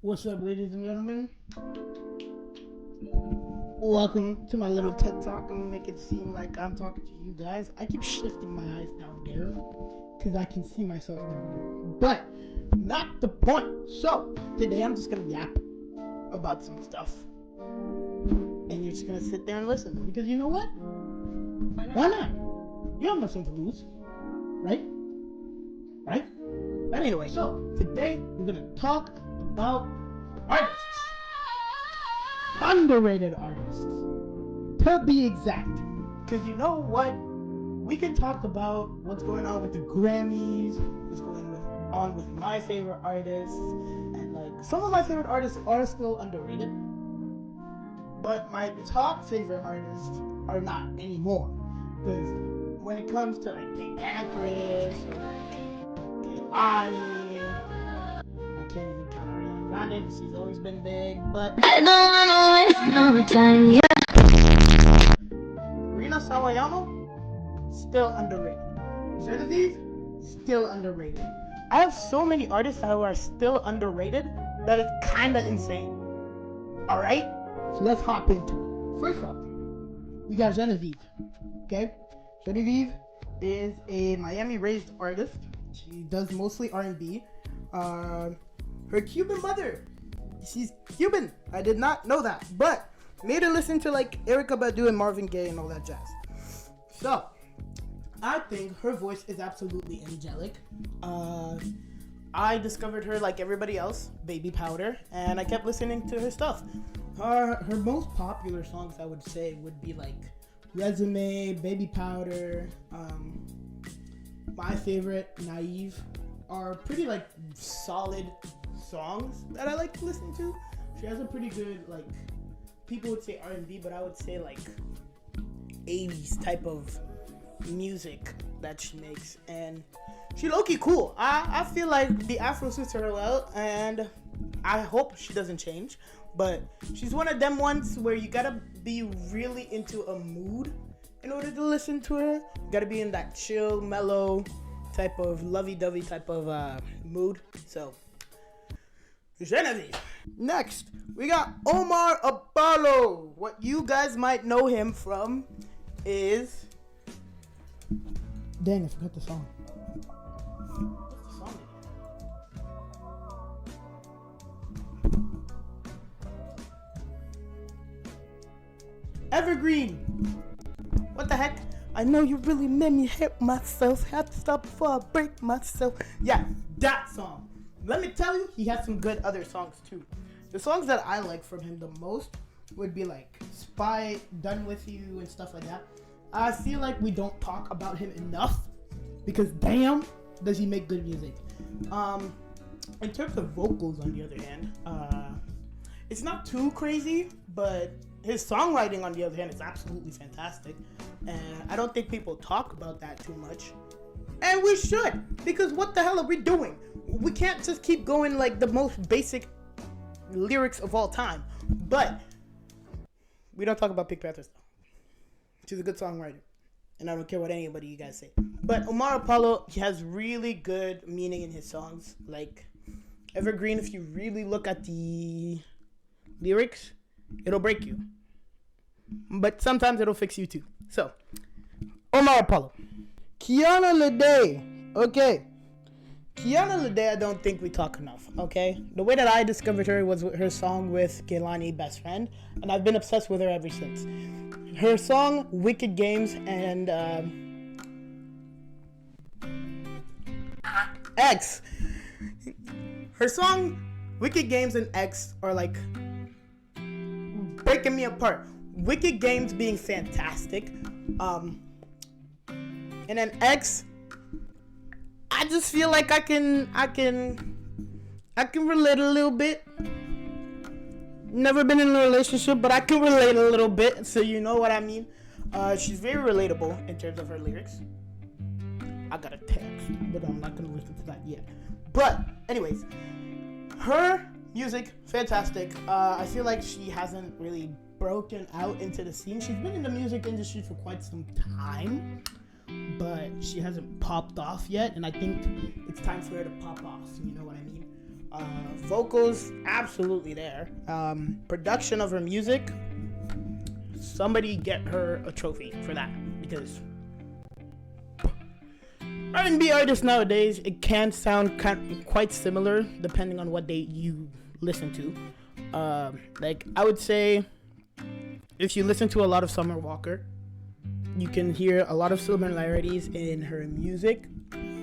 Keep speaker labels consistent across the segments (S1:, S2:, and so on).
S1: What's up, ladies and gentlemen? Welcome to my little TED Talk. I'm gonna make it seem like I'm talking to you guys. I keep shifting my eyes down there because I can see myself down there. But not the point. So, today I'm just gonna yap about some stuff. And you're just gonna sit there and listen. Because you know what? Why not? You have nothing to lose. Right? Right? But anyway, so today we're gonna talk about artists. Underrated artists, to be exact. Because you know what? We can talk about what's going on with the Grammys, what's going on with my favorite artists, and like some of my favorite artists are still underrated, but my top favorite artists are not anymore. Because when it comes to like the actress or Kehlani, I can't even count Ariana Grande. She's always been big, but I don't wanna waste no time. Rina Sawayama, still underrated. Genevieve, still underrated. I have so many artists who are still underrated that it's kind of insane. All right, so let's hop into it. First off, we got Genevieve. Okay, Genevieve is a Miami-raised artist. She does mostly R&B. Her Cuban mother, she's Cuban. I did not know that, but made her listen to like Erykah Badu and Marvin Gaye and all that jazz. So I think her voice is absolutely angelic. I discovered her like everybody else, Baby Powder, and I kept listening to her stuff. Her most popular songs, I would say, would be like Resume, Baby Powder. My favorite, Naive, are pretty like solid songs that I like to listen to. She has a pretty good like, people would say R&B, but I would say like 80s type of music that she makes, and she low-key cool. I feel like the Afro suits her well, and I hope she doesn't change, but she's one of them ones where you gotta be really into a mood in order to listen to her. You gotta be in that chill, mellow type of lovey-dovey type of mood. So Genevieve. Next, we got Omar Apollo. What you guys might know him from is... Dang, I forgot the song. What's the song again? Evergreen. What the heck? I know you really made me hit myself. Had to stop before I break myself. Yeah, that song. Let me tell you, he has some good other songs too. The songs that I like from him the most would be like Spy, Done With You, and stuff like that. I feel like we don't talk about him enough because damn, does he make good music. In terms of vocals, on the other hand, it's not too crazy, but his songwriting, on the other hand, is absolutely fantastic. And I don't think people talk about that too much. And we should, because what the hell are we doing? We can't just keep going like the most basic lyrics of all time. But we don't talk about Pink Panther stuff. She's a good songwriter, and I don't care what anybody you guys say. But Omar Apollo, he has really good meaning in his songs. Like Evergreen, if you really look at the lyrics, it'll break you. But sometimes it'll fix you too. So, Omar Apollo. Kiana Lede. Okay. Kiana Lede, I don't think we talk enough, okay? The way that I discovered her was with her song with Kehlani, Best Friend, and I've been obsessed with her ever since. Her song, Wicked Games, and X. Her song, Wicked Games and X are like breaking me apart. Wicked Games being fantastic. And then X, I just feel like I can relate a little bit. Never been in a relationship, but I can relate a little bit, so you know what I mean. She's very relatable in terms of her lyrics. I got a text, but I'm not gonna listen to that yet. But anyways, her music, fantastic. I feel like she hasn't really broken out into the scene. She's been in the music industry for quite some time, but she hasn't popped off yet, and I think it's time for her to pop off. You know what I mean? Vocals, absolutely there. Production of her music, somebody get her a trophy for that, because R&B artists nowadays, it can sound quite similar depending on what you listen to. Like, I would say, if you listen to a lot of Summer Walker, you can hear a lot of similarities in her music,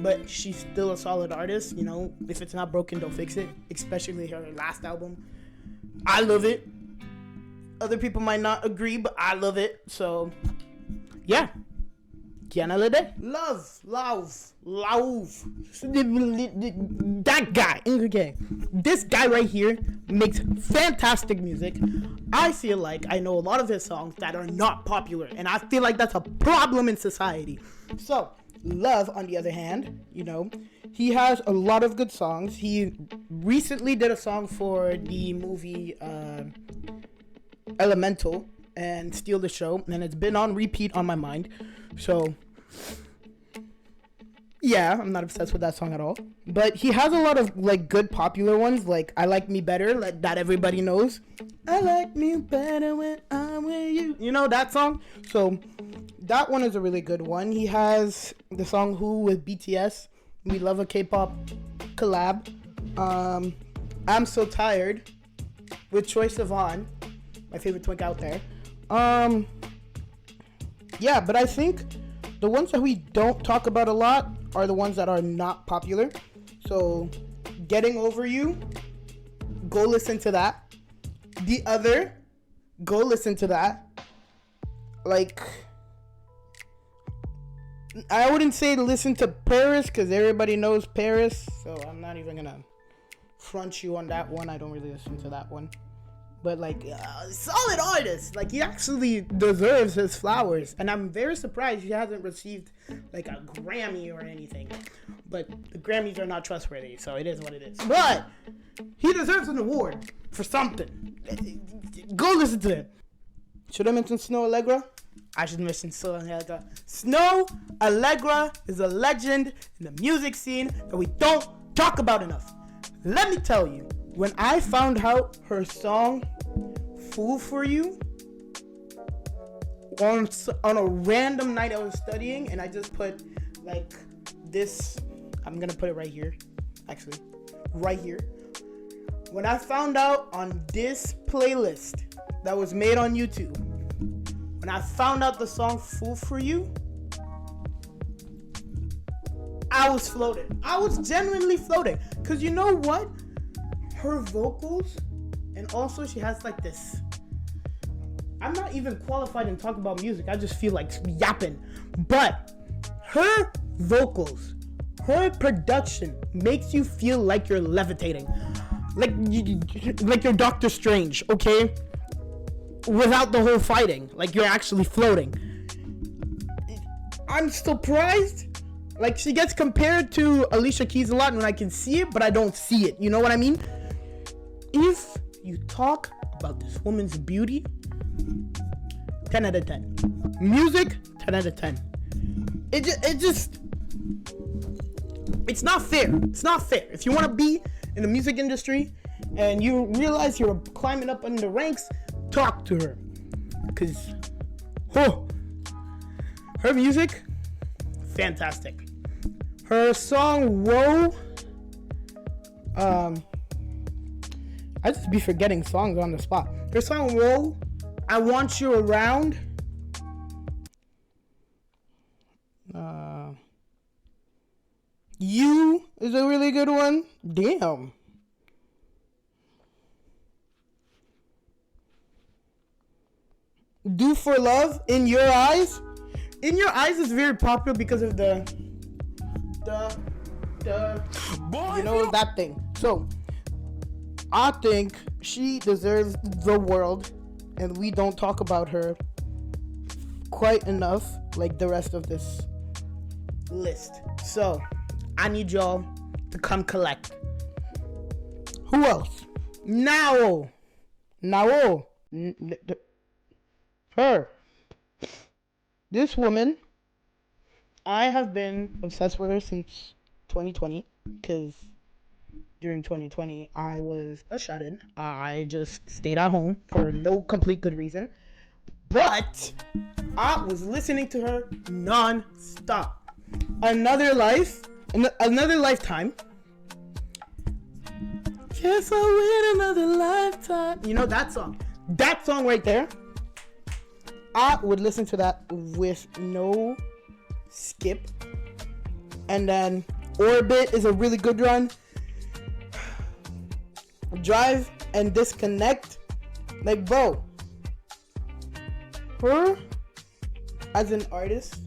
S1: but she's still a solid artist. You know, if it's not broken, don't fix it. Especially her last album, I love it. Other people might not agree, but I love it. So, yeah. Kiana Lede. Love. That guy. Okay. This guy right here makes fantastic music. I feel like I know a lot of his songs that are not popular, and I feel like that's a problem in society. So, Love, on the other hand, you know, he has a lot of good songs. He recently did a song for the movie Elemental and Steal the Show, and it's been on repeat on my mind. So, yeah, I'm not obsessed with that song at all. But he has a lot of, like, good popular ones, like I Like Me Better, like, that everybody knows. I like me better when I'm with you. You know that song? So, that one is a really good one. He has the song Who with BTS. We love a K-pop collab. I'm So Tired with Troye Sivan, my favorite twink out there. Yeah, but I think the ones that we don't talk about a lot are the ones that are not popular. So, Getting Over You, go listen to that. The Other, go listen to that. Like, I wouldn't say listen to Paris, because everybody knows Paris, so I'm not even gonna front you on that one. I don't really listen to that one. But, like, solid artist. Like, he actually deserves his flowers. And I'm very surprised he hasn't received, like, a Grammy or anything. But the Grammys are not trustworthy, so it is what it is. But he deserves an award for something. Go listen to it. Should I mention Snow Allegra? I should mention Snow Allegra. Snow Allegra is a legend in the music scene that we don't talk about enough. Let me tell you, when I found out her song, Fool for You, on a random night I was studying, and I just put, like, this, I'm gonna put it right here, actually, right here. When I found out on this playlist that was made on YouTube, when I found out the song Fool for You, I was floating. I was genuinely floating. Because you know what? Her vocals, and also she has like this, I'm not even qualified in talking about music, I just feel like yapping, but her vocals, her production makes you feel like you're levitating, like you're Doctor Strange, okay, without the whole fighting, like you're actually floating. I'm surprised. Like, she gets compared to Alicia Keys a lot when I can see it, but I don't see it. You know what I mean? If you talk about this woman's beauty, 10 out of 10. Music, 10 out of 10. It's not fair. It's not fair. If you want to be in the music industry and you realize you're climbing up in the ranks, talk to her. Because, her music, fantastic. Her song Whoa, I just be forgetting songs on the spot. Her song Whoa, I Want You Around, You is a really good one. Damn. Do for Love, In Your Eyes. In Your Eyes is very popular because of the you know, that thing. So I think she deserves the world, and we don't talk about her quite enough like the rest of this list. So I need y'all to come collect. Who else? Now her. This woman, I have been obsessed with her since 2020, because during 2020, I was a shut-in. I just stayed at home for no complete good reason. But I was listening to her non-stop. Another life, another lifetime. Guess I'll win another lifetime. You know that song? That song right there. I would listen to that with no skip. And then Orbit is a really good run. Drive and Disconnect. Like, bro, her as an artist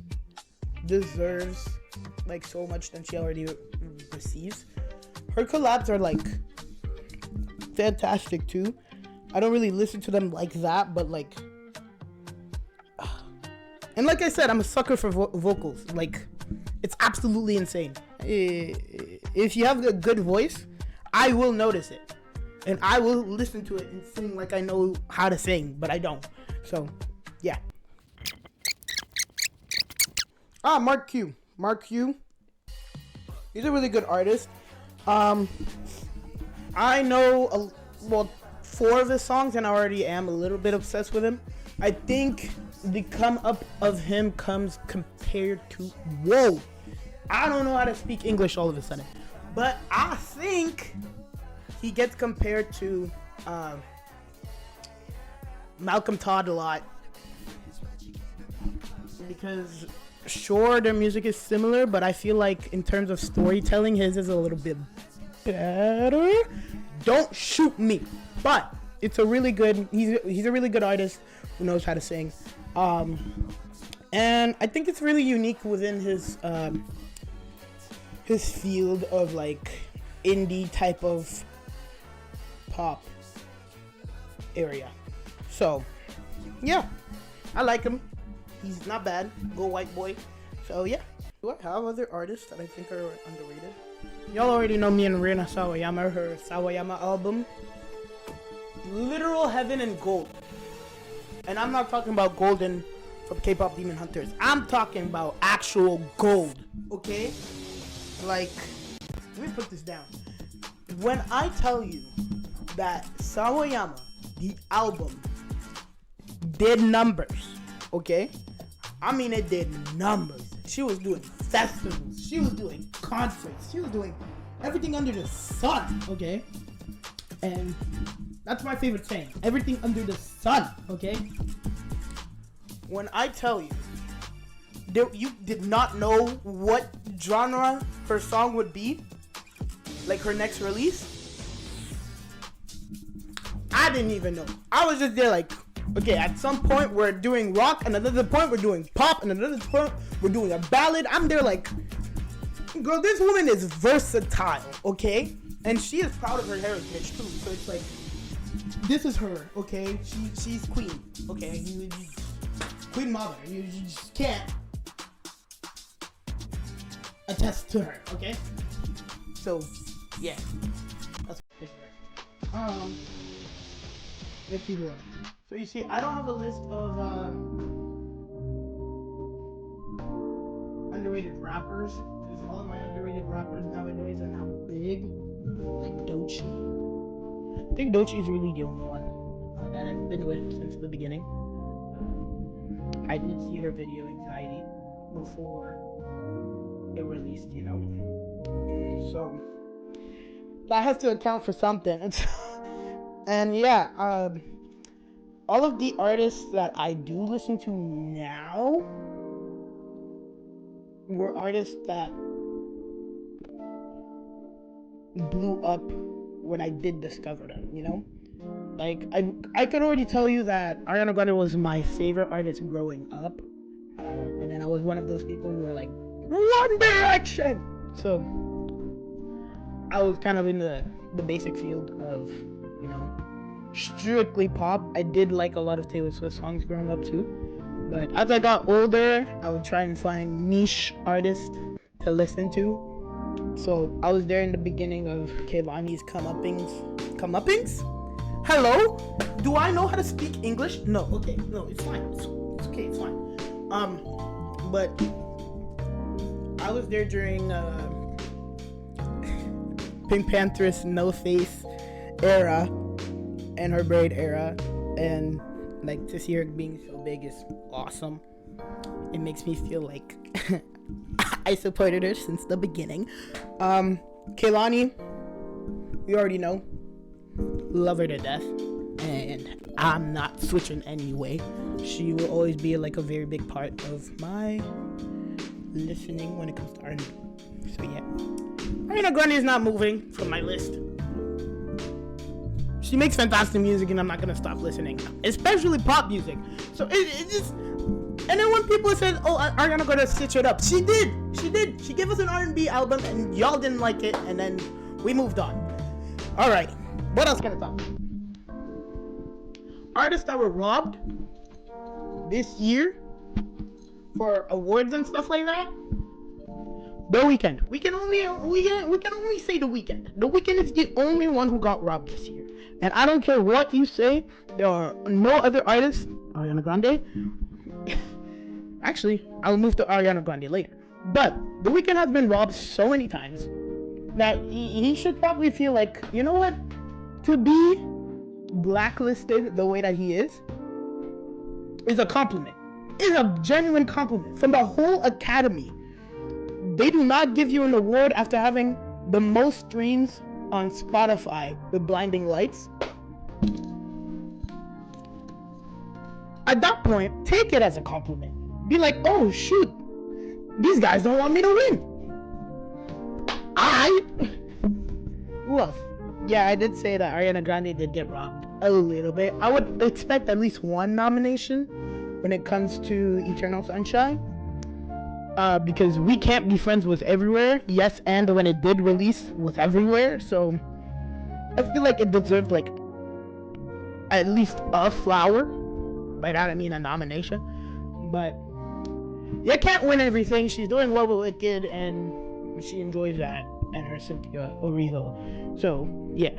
S1: deserves like so much than she already receives. Her collabs are like fantastic too. I don't really listen to them like that, but like, and like I said, I'm a sucker for vocals. Like, it's absolutely insane. If you have a good voice, I will notice it, and I will listen to it and sing like I know how to sing, but I don't. So, yeah. Mark Q. He's a really good artist. I know, 4 of his songs, and I already am a little bit obsessed with him. I think the come up of him comes compared to, whoa, I don't know how to speak English all of a sudden, but I think he gets compared to Malcolm Todd a lot, because sure, their music is similar, but I feel like in terms of storytelling, his is a little bit better. Don't shoot me, but it's a really good, he's a really good artist who knows how to sing, and I think it's really unique within his field of like indie type of pop area. So yeah, I like him. He's not bad. Go white boy. So yeah. Do I have other artists that I think are underrated? Y'all already know me and Rina Sawayama, her Sawayama album. Literal Heaven and Gold. And I'm not talking about golden from K-pop Demon Hunters. I'm talking about actual gold. Okay? Like, let me put this down. When I tell you that Sawayama, the album, did numbers, okay? I mean, it did numbers. She was doing festivals. She was doing concerts. She was doing everything under the sun, okay? And that's my favorite saying. Everything under the sun, okay? When I tell you that you did not know what genre her song would be, like her next release, I didn't even know. I was just there like, okay, at some point we're doing rock, and another point we're doing pop, and another point we're doing a ballad. I'm there like, girl, this woman is versatile, okay? And she is proud of her heritage too. So it's like, this is her, okay? She's queen, okay? Queen mother. You just can't attest to her, okay? So, yeah. That's let's see here. So you see, I don't have a list of underrated rappers. Because all of my underrated rappers nowadays are now big. Like Doechii. I think Doechii is really the only one that I've been with since the beginning. I did see her video Anxiety before it released, you know. So that has to account for something. And yeah, all of the artists that I do listen to now were artists that blew up when I did discover them, you know? Like, I could already tell you that Ariana Grande was my favorite artist growing up. And then I was one of those people who were like, One Direction! So, I was kind of in the basic field of, you know, strictly pop. I did like a lot of Taylor Swift songs growing up too. But as I got older, I would try and find niche artists to listen to. So I was there in the beginning of Kehlani's Comeuppings? Hello? Do I know how to speak English? No, okay. No, it's fine. It's okay, it's fine. But I was there during Pink Pantheress No Face era and her braid era, and like to see her being so big is awesome. It makes me feel like I supported her since the beginning. Kehlani, you already know, love her to death, and I'm not switching anyway. She will always be like a very big part of my listening when it comes to R&B. So yeah, Ariana Grande is not moving from my list. She makes fantastic music, and I'm not gonna stop listening, especially pop music. So it just. And then when people said, "Oh, Ariana Grande stitch it up," she did. She gave us an R&B album, and y'all didn't like it, and then we moved on. All right, what else can I talk about? Artists that were robbed this year for awards and stuff like that. The Weeknd. We can only say The Weeknd. The Weeknd is the only one who got robbed this year. And I don't care what you say, there are no other artists. Ariana Grande. Actually, I'll move to Ariana Grande later. But The Weeknd has been robbed so many times that he should probably feel like, you know what? To be blacklisted the way that he is a compliment. It's a genuine compliment from the whole Academy. They do not give you an award after having the most streams on Spotify with Blinding Lights. At that point, take it as a compliment. Be like, oh shoot, these guys don't want me to win. Who else? Yeah, I did say that Ariana Grande did get robbed a little bit. I would expect at least one nomination when it comes to Eternal Sunshine. Because We Can't Be Friends was everywhere. Yes, and when it did release was everywhere. So I feel like it deserved like at least a flower. By that I mean a nomination. But you can't win everything. She's doing well with Wicked, and she enjoys that, and her Cynthia Erivo. So yeah.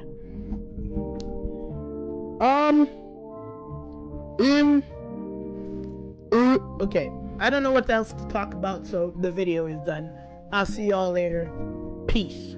S1: Okay. I don't know what else to talk about, so the video is done. I'll see y'all later. Peace.